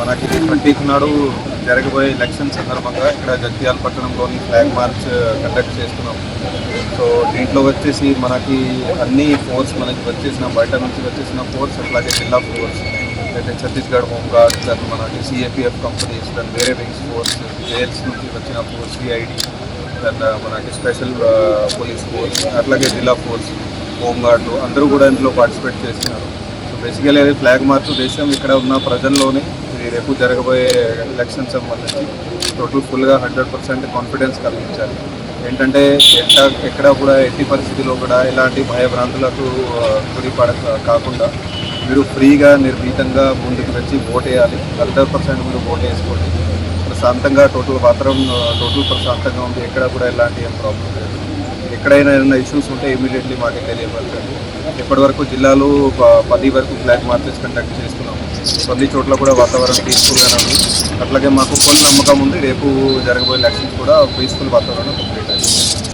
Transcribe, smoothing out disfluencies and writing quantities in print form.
మనకి 20th నాడు జరగబోయే ఎలక్షన్ సందర్భంగా ఇక్కడ జగిత్యాల పట్టణంలోని ఫ్లాగ్ మార్చ్ కండక్ట్ చేస్తున్నాం. సో దీంట్లో వచ్చేసి మనకి అన్ని ఫోర్స్ మనకి వచ్చేసిన బయట నుంచి వచ్చేసిన ఫోర్స్, అట్లాగే జిల్లా ఫోర్స్, అయితే ఛత్తీస్గఢ్ హోంగార్డ్, దాని మనకి సిఏపిఎఫ్ కంపెనీస్, దాని వేరే వింగ్స్ ఫోర్స్, జైల్స్ నుంచి వచ్చిన ఫోర్స్, సిఐడి, దాని మనకి స్పెషల్ పోలీస్ ఫోర్స్, అట్లాగే జిల్లా ఫోర్స్, హోంగార్డులు అందరూ కూడా ఇందులో పార్టిసిపేట్ చేస్తున్నారు. సో బేసికలీ అది ఫ్లాగ్ మార్చ్ ఉద్దేశం ఇక్కడ ఉన్న ప్రజల్లోని రేపు జరగబోయే ఎలక్షన్ సంబంధించి టోటల్ ఫుల్గా 100% కాన్ఫిడెన్స్ కలిగించాలి. ఏంటంటే ఎక్కడ కూడా ఎట్టి పరిస్థితిలో కూడా ఎలాంటి భయభ్రాంతులకు కాకుండా మీరు ఫ్రీగా నిర్భీతంగా ముందుకు వచ్చి ఓట్ వేయాలి. 100% మీరు ఓట్ వేసుకోండి. ప్రశాంతంగా టోటల్ ప్రశాంతంగా ఉంది. ఎక్కడ కూడా ఎలాంటి ఏం ప్రాబ్లం లేదు. ఎక్కడైనా ఏమైనా ఇష్యూస్ ఉంటే ఇమీడియట్లీ మాకు తెలియపరచండి. ఇప్పటివరకు జిల్లాలో 10 వరకు ఫ్లాగ్ మార్చెస్ కండక్ట్ చేస్తున్నాము. కొన్ని చోట్ల కూడా వాతావరణం పీస్ఫుల్గానే ఉంది. అట్లాగే మాకు ఫుల్ నమ్మకం ఉంది రేపు జరగబోయే ఎలక్షన్స్ కూడా పీస్ఫుల్ వాతావరణం కంప్లీట్ అయింది.